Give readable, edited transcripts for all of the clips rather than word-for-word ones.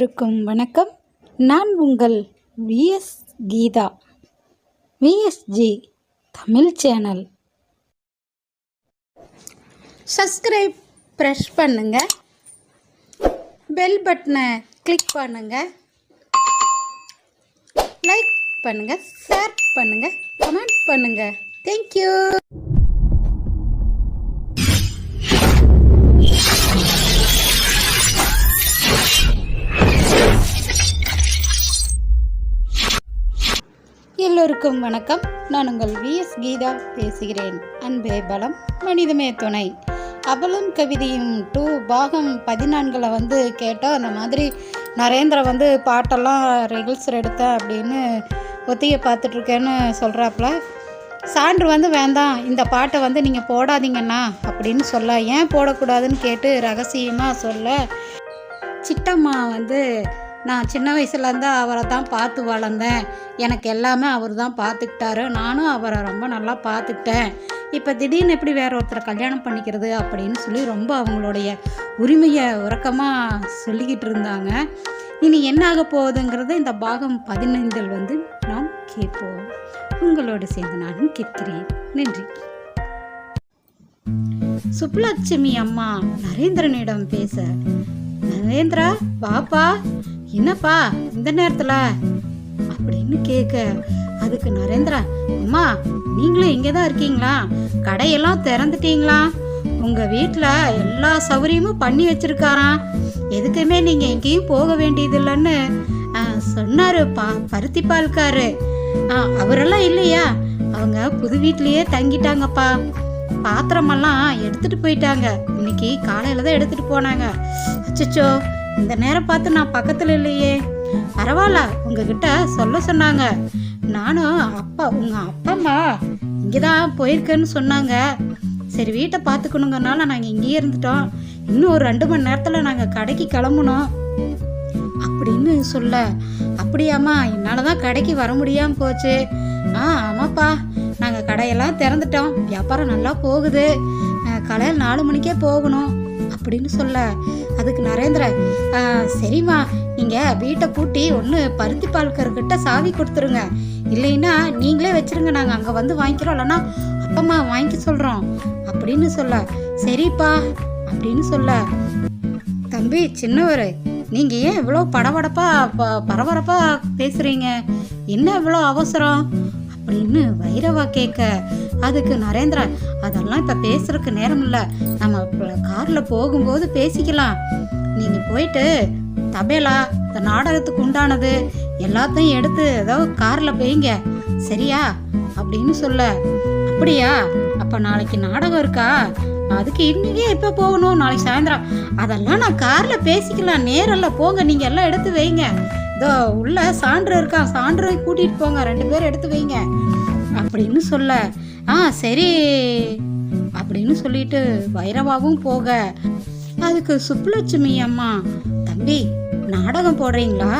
எல்லோருக்கும் வணக்கம். நான் உங்கள் VS Geetha, VSG Tamil channel. Subscribe press பண்ணுங்க, பெல் பட்டனை கிளிக் பண்ணுங்க, லைக் பண்ணுங்க, ஷேர் பண்ணுங்க, கமெண்ட் பண்ணுங்க. தேங்க்யூ. எல்லோருக்கும் வணக்கம். நான் உங்கள் விஎஸ் கீதா பேசுகிறேன். அன்பே பலம், மனிதமே துணை. அவளும் கவிதையும் 2 பாகம் 14 கேட்டால் அந்த மாதிரி நரேந்திர பாட்டெல்லாம் ரிஹர்சல் எடுத்தேன் அப்படின்னு ஒத்திகை பார்த்துட்ருக்கேன்னு சொல்கிறாப்புல. சான்று வேண்டாம், இந்த பாட்டை நீங்கள் போடாதீங்கண்ணா அப்படின்னு சொல்ல, ஏன் போடக்கூடாதுன்னு கேட்டு ரகசியமாக சொல்ல, சிட்டம்மா நான் சின்ன வயசுலேருந்து அவரை தான் பார்த்து வளர்ந்தேன், எனக்கு எல்லாமே அவர் தான் பார்த்துக்கிட்டாரு, நானும் அவரை ரொம்ப நல்லா பார்த்துக்கிட்டேன், இப்போ திடீர்னு எப்படி வேற ஒருத்தரை கல்யாணம் பண்ணிக்கிறது அப்படின்னு சொல்லி ரொம்ப அவங்களுடைய உரிமையை உறக்கமாக சொல்லிக்கிட்டு இருந்தாங்க. இனி என்ன ஆக போகுதுங்கிறத இந்த பாகம் 15 நாம் கேட்போம். உங்களோடு சேர்ந்து நானும் கேட்கிறேன். நன்றி. சுப்புலட்சுமி அம்மா நரேந்திரனிடம் பேச, நரேந்திரா வாப்பா, என்னப்பா இந்த நேரத்தில் அப்படின்னு கேட்க, அதுக்கு நரேந்திரா, அம்மா நீங்களும் இங்கே தான் இருக்கீங்களா? கடையெல்லாம் திறந்துட்டீங்களா? உங்கள் வீட்டில் எல்லா சௌகரியமும் பண்ணி வச்சுருக்காராம், எதுக்குமே நீங்கள் எங்கேயும் போக வேண்டியதில்லைன்னு சொன்னார் பருத்தி பால்காரு. அவரெல்லாம் இல்லையா? அவங்க புது வீட்லேயே தங்கிட்டாங்கப்பா. பாத்திரமெல்லாம் எடுத்துகிட்டு போயிட்டாங்க, இன்னைக்கு காலையில் தான் எடுத்துகிட்டு போனாங்க. அச்சச்சோ, இந்த நேரம் பார்த்து நான் பக்கத்தில் இல்லையே. பரவாயில்ல, உங்ககிட்ட சொல்ல சொன்னாங்க. நானும் உங்கள் அப்பா அம்மா இங்கே தான் போயிருக்கேன்னு சொன்னாங்க. சரி, வீட்டை பார்த்துக்கணுங்கிறனால நாங்கள் இங்கேயே இருந்துட்டோம். இன்னும் ஒரு 2 மணி நேரத்தில் நாங்கள் கடைக்கு கிளம்பணும் அப்படின்னு சொல்ல, அப்படியாம்மா, என்னால் தான் கடைக்கு வர முடியாமல் போச்சு. ஆமாப்பா, நாங்கள் கடையெல்லாம் திறந்துட்டோம், வியாபாரம் நல்லா போகுது, காலையில் 4 மணிக்கே போகணும் அப்படின்னு சொல்ல, அதுக்கு நரேந்திர, சரிம்மா, நீங்கள் வீட்டை பூட்டி ஒன்று பருத்தி பால்காரர்கிட்ட சாவி கொடுத்துருங்க, இல்லைன்னா நீங்களே வச்சுருங்க, நாங்கள் அங்கே வாங்கிக்கிறோம், இல்லைன்னா அப்பம்மா வாங்கிக்க சொல்கிறோம் அப்படின்னு சொல்ல, சரிப்பா அப்படின்னு சொல்ல, தம்பி சின்னவர், நீங்கள் ஏன் இவ்வளோ பரபரப்பாக பேசுகிறீங்க, என்ன இவ்வளோ அவசரம் அப்படின்னு வைரவா கேட்க, அதுக்கு நரேந்திரா, அதெல்லாம் இப்போ பேசுறதுக்கு நேரம் இல்லை, நம்ம காரில் போகும்போது பேசிக்கலாம், நீங்கள் போயிட்டு தபேலா இந்த நாடகத்துக்கு உண்டானது எல்லாத்தையும் எடுத்து ஏதோ காரில் போய்ங்க, சரியா அப்படின்னு சொல்ல, அப்படியா, அப்போ நாளைக்கு நாடகம் இருக்கா? அதுக்கு இன்னைக்கே எப்போ போகணும்? நாளைக்கு சாயந்தரம். அதெல்லாம் நான் காரில் பேசிக்கலாம், நேரில் போங்க, நீங்கள் எல்லாம் எடுத்து வைங்க, இதோ உள்ள சான்று இருக்கா, சான்றை கூட்டிகிட்டு போங்க, 2 பேரும் எடுத்து வைங்க அப்படின்னு சொல்ல, சரி அப்படின்னு சொல்லிட்டு வைரவாவும் போக, அதுக்கு சுப்புலட்சுமி அம்மா, தம்பி நாடகம் போடுறீங்களா,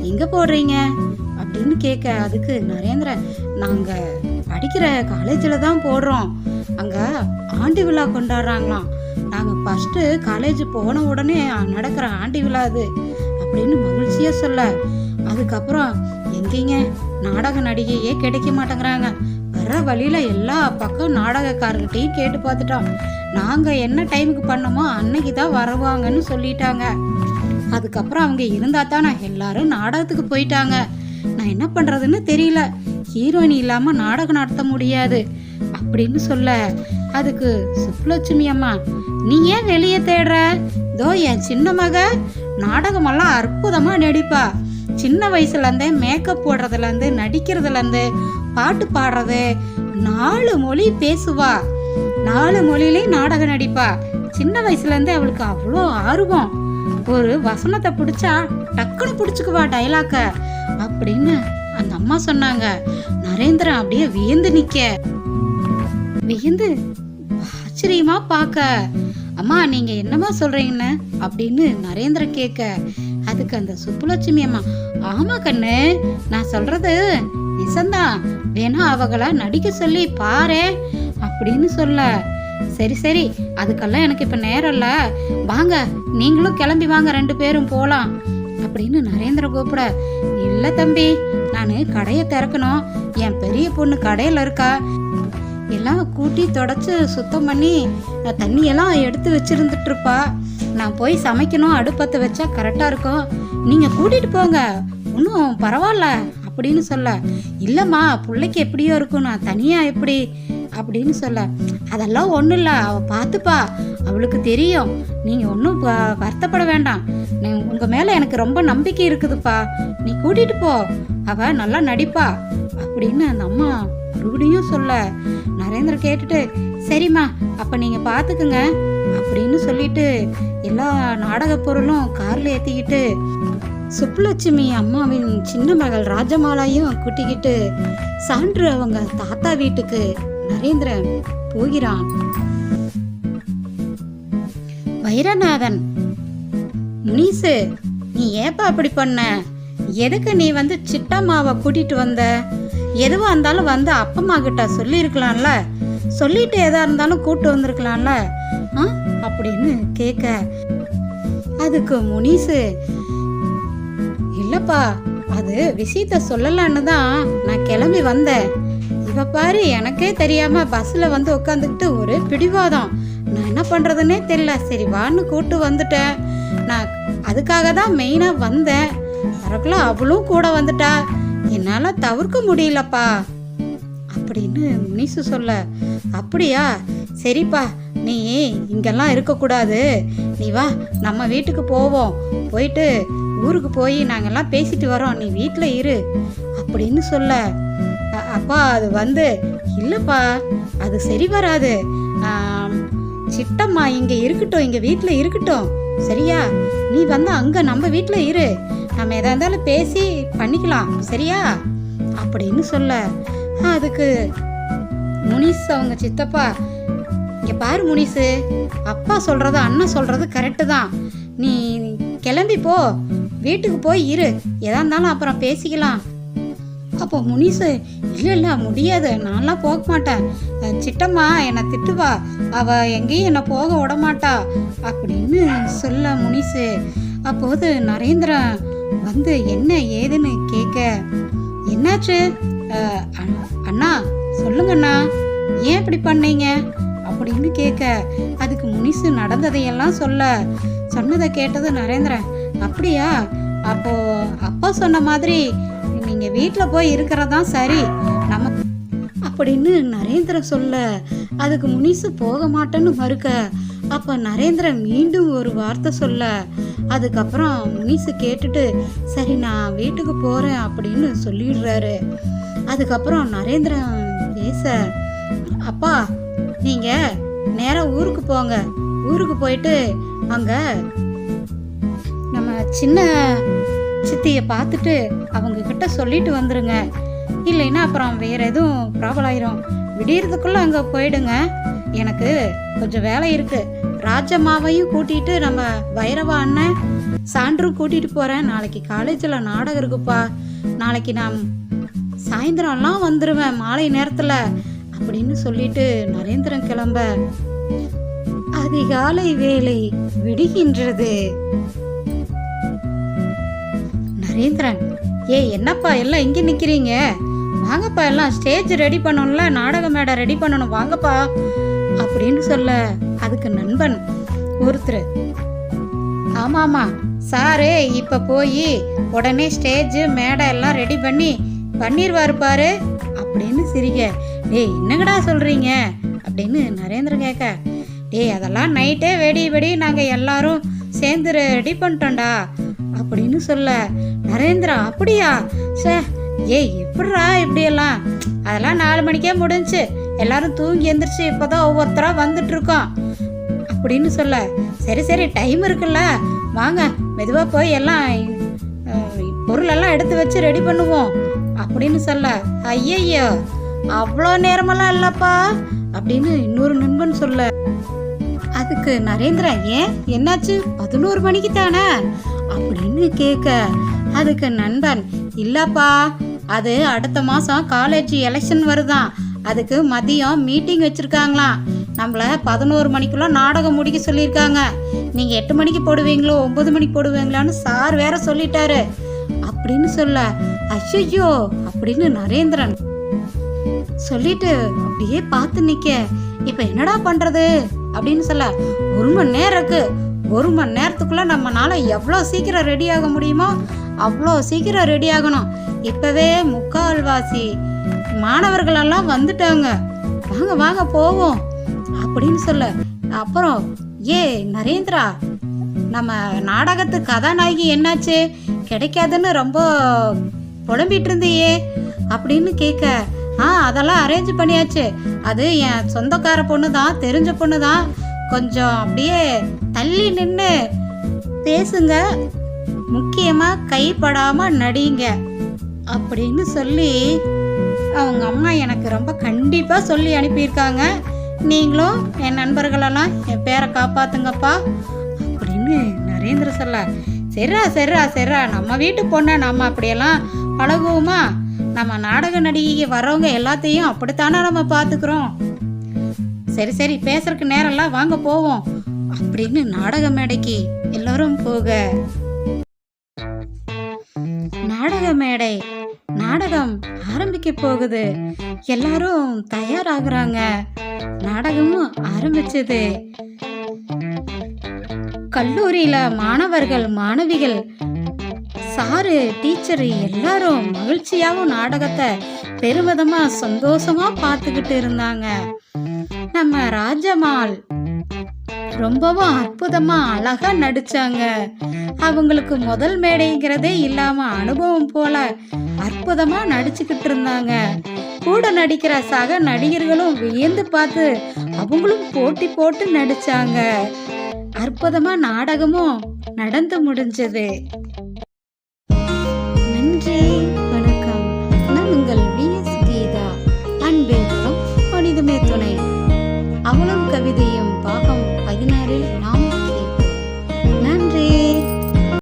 எங்கே போடுறீங்க அப்படின்னு கேட்க, அதுக்கு நரேந்திர, நாங்கள் படிக்கிற காலேஜில் தான் போடுறோம், அங்கே ஆண்டு விழா கொண்டாடுறாங்களாம், நாங்கள் ஃபஸ்ட்டு காலேஜ் போன உடனே நடக்கிற ஆண்டு விழா அது அப்படின்னு மகிழ்ச்சியாக சொல்ல, அதுக்கப்புறம் எங்கேங்க நாடக நடிகையே கிடைக்க மாட்டேங்கிறாங்க, வர வழியில் எல்லா பக்கம் நாடகக்காரர்கிட்டையும் கேட்டு பார்த்துட்டோம், நாங்கள் என்ன டைமுக்கு பண்ணோமோ அன்னைக்கு தான் வருவாங்கன்னு சொல்லிட்டாங்க, அதுக்கப்புறம் அவங்க இருந்தால் தான் எல்லாரும் நாடகத்துக்கு போயிட்டாங்க, நான் என்ன பண்ணுறதுன்னு தெரியல, ஹீரோயின் இல்லாமல் நாடகம் நடத்த முடியாது அப்படின்னு சொல்ல, அதுக்கு சுப்புலட்சுமி அம்மா, நீ ஏன் வெளியே தேடுற? இதோ என் சின்ன மக நாடகமெல்லாம் அற்புதமாக நடிப்பா, சின்ன வயசுலேருந்தே மேக்கப் போடுறதுலேருந்து நடிக்கிறதுலேருந்து பாட்டு பாடுறது, 4 மொழி பேசுவா, 4 மொழியிலையும் நாடகம் நடிப்பா, சின்ன வயசுலேருந்தே அவளுக்கு அவ்வளோ ஆர்வம், ஒரு வசனத்தை பிடிச்சா டக்குன்னு பிடிச்சிக்குவா டைலாக்க அப்படின்னு அந்த அம்மா சொன்னாங்க. நரேந்திரன் அப்படியே வியந்து ஆச்சரியமா பார்க்க, அம்மா நீங்க என்னமா சொல்றீங்கன்னு அப்படின்னு நரேந்திரன் கேட்க, அதுக்கு அந்த சுப்புலட்சுமி அம்மா, ஆமா கண்ணு, நான் சொல்றது நிசந்தான், வேணா அவங்கள நடிக்க சொல்லி பாரு அப்படின்னு சொல்ல, சரி சரி அதுக்கெல்லாம் எனக்கு இப்போ நேரம் இல்லை, வாங்க நீங்களும் கிளம்பி வாங்க, 2 பேரும் போகலாம் அப்படின்னு நரேந்திரன் கூப்பிட, இல்லை தம்பி, நான் கடையை திறக்கணும், என் பெரிய பொண்ணு கடையில் இருக்கா, எல்லாம் கூட்டி தொடச்சி சுத்தம் பண்ணி தண்ணியெல்லாம் எடுத்து வச்சிருந்துட்டு இருப்பா, நான் போய் சமைக்கணும், அடுப்பத்தை வச்சா கரெக்டாக இருக்கும், நீங்கள் கூட்டிகிட்டு போங்க, ஒன்றும் பரவாயில்ல அப்படின்னு சொல்ல, இல்லைம்மா பிள்ளைக்கு எப்படியோ இருக்கும், நான் தனியாக எப்படி அப்படின்னு சொல்ல, அதெல்லாம் ஒன்றும் இல்லை, அவள் பார்த்துப்பா, அவளுக்கு தெரியும், நீங்கள் ஒன்றும் வருத்தப்பட வேண்டாம், உங்கள் மேலே எனக்கு ரொம்ப நம்பிக்கை இருக்குதுப்பா, நீ கூட்டிகிட்டு போ, அவள் நல்லா நடிப்பா அப்படின்னு அந்த அம்மா மறுபடியும் சொல்ல, நரேந்திரன் கேட்டுட்டு, சரிம்மா அப்போ நீங்கள் பார்த்துக்குங்க அப்படின்னு சொல்லிட்டு எல்லா நாடக பொருளும் காரில் ஏற்றிக்கிட்டு சுப்புலட்சுமி அம்மாவின் சின்ன மகள் ராஜமாலாயும் கூட்டிக்கிட்டு சான்று அவங்க தாத்தா வீட்டுக்கு நரேந்திரன் போகிறான். வைரநாதன், முனிசு, நீ ஏப்பா அப்படி பண்ண, எதுக்கு நீ வந்து சிட்டம்மாவை கூட்டிட்டு வந்த, எதுவாக இருந்தாலும் வந்து அப்பம்மா கிட்ட சொல்லியிருக்கலாம்ல, சொல்லிட்டு எதா இருந்தாலும் கூட்டு வந்திருக்கலாம்ல அப்படின்னு கேட்க, அதுக்கு முனிசு, இல்லப்பா அது விஷயத்த சொல்லலான்னு தான் நான் கிளம்பி வந்தேன், இவ பாரு எனக்கே தெரியாம பஸ்ல வந்து உட்காந்துக்கிட்டு ஒரு பிடிவாதம், நான் என்ன பண்றதுன்னே தெரியல, சரி வான்னு கூட்டு வந்துட்டேன், நான் அதுக்காக தான் மெயினா வந்தேன், வரக்குள்ள அவளும் கூட வந்துட்டா, என்னால தவிர்க்க முடியலப்பா அப்படின்னு முனிசு சொல்ல, அப்படியா, சரிப்பா நீ இங்கெல்லாம் இருக்கக்கூடாது, நீ வா நம்ம வீட்டுக்கு போவோம், போயிட்டு ஊருக்கு போய் நாங்கெல்லாம் பேசிட்டு வரோம், நீ வீட்டில் இரு அப்படின்னு சொல்ல, அப்பா அது வந்து இல்லைப்பா அது சரி வராது, சிட்டம்மா இங்கே இருக்கட்டும், இங்கே வீட்டில் இருக்கட்டும், சரியா, நீ வந்து அங்கே நம்ம வீட்டில் இரு, நம்ம எதா இருந்தாலும் பேசி பண்ணிக்கலாம், சரியா அப்படின்னு சொல்ல, அதுக்கு முனிஸ் அவங்க சித்தப்பா, இங்கே பாரு முனிசு, அப்பா சொல்கிறது அண்ணன் சொல்கிறது கரெக்டு தான், நீ கிளம்பி போ, வீட்டுக்கு போய் இரு, எதா இருந்தாலும் அப்புறம் பேசிக்கலாம். அப்போ முனிசு, இல்லை முடியாது, நான்லாம் போக மாட்டேன், சிட்டம்மா என்னை திட்டுவா, அவள் எங்கேயும் என்னை போக விட மாட்டா அப்படின்னு சொல்ல முனிசு, அப்போது நரேந்திரன் வந்து என்ன ஏதுன்னு கேட்க, என்னாச்சு அண்ணா சொல்லுங்கண்ணா, ஏன் இப்படி பண்ணீங்க அப்படின்னு கேட்க, அதுக்கு முனிசு நடந்ததையெல்லாம் சொன்னதை கேட்டது நரேந்திரன், அப்படியா, அப்போ அப்பா சொன்ன மாதிரி நீங்க வீட்டில் போய் இருக்கிறதான் சரி நம்ம அப்படின்னு நரேந்திரன் சொல்ல, அதுக்கு முனிசு போக மாட்டேன்னு மறுக்க, அப்ப நரேந்திரன் மீண்டும் ஒரு வார்த்தை சொல்ல, அதுக்கப்புறம் முனிசு கேட்டுட்டு சரி நான் வீட்டுக்கு போறேன் அப்படின்னு சொல்லிடுறாரு. அதுக்கப்புறம் நரேந்திரன் பேச, அப்பா நீங்க நேரா ஊருக்கு போங்க, ஊருக்கு போயிட்டு அங்க நம்ம சின்ன சித்தியை பார்த்துட்டு அவங்க கிட்ட சொல்லிட்டு வந்துருங்க, இல்லைன்னா அப்புறம் வேற எதுவும் ப்ராப்ளம் ஆயிரும், விடியறதுக்குள்ள அங்கே போயிடுங்க, எனக்கு கொஞ்சம் வேலை இருக்கு, ராஜம்மாவையும் கூட்டிட்டு நம்ம வைரவா அண்ணன் சான்றும் கூட்டிட்டு போறேன், நாளைக்கு காலேஜில் நாடகம் இருக்குப்பா, நாளைக்கு நான் சாயந்தரம்லாம் வந்துடுவேன் மாலை நேரத்தில் அப்படின்னு சொல்லிட்டு நரேந்திரன் கிளம்ப, அதிகாலை வேலை விடுகின்றது. நரேந்திரன், என்னப்பா எல்லாம் இங்கே நிற்கிறீங்க, வாங்கப்பா எல்லாம் ஸ்டேஜ் ரெடி பண்ணணும்ல, நாடக மேடை ரெடி பண்ணணும், வாங்கப்பா அப்படின்னு சொல்ல, அதுக்கு நண்பன் ஒருத்தர், ஆமாமா சாரு இப்போ போய் உடனே ஸ்டேஜ் மேடை எல்லாம் ரெடி பண்ணிடுவாரு பாரு அப்படின்னு சிரிக்க, என்னங்கடா சொல்றீங்க அப்படின்னு நரேந்திரன் கேட்க, அதெல்லாம் நைட்டே வெடி நாங்கள் எல்லாரும் சேர்ந்து ரெடி பண்ணிட்டோம்டா அப்படின்னு சொல்ல, நரேந்திரா அப்படியா, எப்படிரா இப்படியெல்லாம், அதெல்லாம் 4 மணிக்கே முடிஞ்சு, எல்லாரும் தூங்கி எந்திரிச்சு இப்போதான் ஒவ்வொருத்தரா வந்துட்டு இருக்கோம் அப்படின்னு சொல்ல, சரி டைம் இருக்குல்ல, வாங்க மெதுவாக போய் எல்லாம் பொருளெல்லாம் எடுத்து வச்சு ரெடி பண்ணுவோம் அப்படின்னு சொல்ல, ஐயையோ அவ்வளோ நேரமெல்லாம் இல்லைப்பா அப்படின்னு இன்னொரு நண்பன் சொல்ல, அதுக்கு நரேந்திரன், என்னாச்சு 11 மணிக்கு தானே அப்படின்னு கேட்க, அதுக்கு நண்பன், இல்லப்பா அது அடுத்த மாதம் காலேஜ் எலெக்ஷன் வருதான், அதுக்கு மதியம் மீட்டிங் வச்சுருக்காங்களாம், நம்மளை 11 மணிக்குள்ள நாடகம் முடிக்க சொல்லியிருக்காங்க. நீங்கள் 8 மணிக்கு போடுவீங்களோ 9 மணிக்கு போடுவீங்களான்னு சார் வேற சொல்லிட்டாரு அப்படின்னு சொல்ல, ஐயோ அப்படின்னு நரேந்திரன் சொல்லிட்டு அப்படியே பார்த்து நிற்க, இப்போ என்னடா பண்ணுறது அப்படின்னு சொல்ல, 1 மணி நேரம் இருக்கு. 1 மணி நேரத்துக்குள்ள நம்மளால எவ்வளோ சீக்கிரம் ரெடி ஆக முடியுமோ அவ்வளோ சீக்கிரம் ரெடி ஆகணும். இப்போவே முக்கால்வாசி மாணவர்களெல்லாம் வந்துட்டாங்க, வாங்க வாங்க போவோம் அப்படின்னு சொல்ல, அப்புறம் நரேந்திரா, நம்ம நாடகத்து கதாநாயகி என்னாச்சு, கிடைக்காதுன்னு ரொம்ப புலம்பிட்டு இருந்தியே அப்படின்னு கேட்க, அதெல்லாம் அரேஞ்ச் பண்ணியாச்சு. அது என் சொந்தக்கார பொண்ணு தான், தெரிஞ்ச பொண்ணு தான். கொஞ்சம் அப்படியே தள்ளி நின்று பேசுங்க, முக்கியமாக கைப்படாமல் நடிங்க அப்படின்னு சொல்லி அவங்க அம்மா எனக்கு ரொம்ப கண்டிப்பாக சொல்லி அனுப்பியிருக்காங்க. நீங்களும் என் நண்பர்களெல்லாம் என் பேரை காப்பாற்றுங்கப்பா அப்படின்னு நரேந்திர சொல்ல, சரிரா நம்ம வீட்டு பொண்ணை நம்ம அப்படியெல்லாம் பழகுவோமா? நம்ம நாடக நடிகை வர்றவங்க எல்லாத்தையும் அப்படித்தானே நம்ம பார்த்துக்கிறோம். சரி பேசுறதுக்கு நேரம்லாம் வாங்க போவோம் அப்படின்னு நாடக மேடைக்கு எல்லாரும் போக, நாடக மேடை நாடகம் ஆரம்பிக்க போகுது. எல்லாரும் தயாராகிறாங்க. நாடகமும் ஆரம்பிச்சது. கல்லூரியில மாணவர்கள் மாணவிகள் சாரு டீச்சரு எல்லாரும் மகிழ்ச்சியாகவும் நாடகத்தை பெருமிதமா சந்தோஷமா பார்த்துக்கிட்டு இருந்தாங்க. நம்ம ராஜம்மாள் ரொம்பவும் அற்புதமா அழகா நடிச்சாங்க. அவங்களுக்கு முதல் மேடைங்கிறதே இல்லாம அனுபவம் போல அற்புதமா நடிச்சுக்கிட்டு இருந்தாங்க. கூட நடிக்கிற சக நடிகர்களும் வியந்து பார்த்து அவங்களும் போட்டி போட்டு நடிச்சாங்க. அற்புதமா நாடகமும் நடந்து முடிஞ்சது. நன்றி, வணக்கம். நான் உங்கள் விஎஸ் கீதா. அன்பேற்றம் மனிதமே துணை. அவளும் கவிதையும் பாகம் 16 நாம்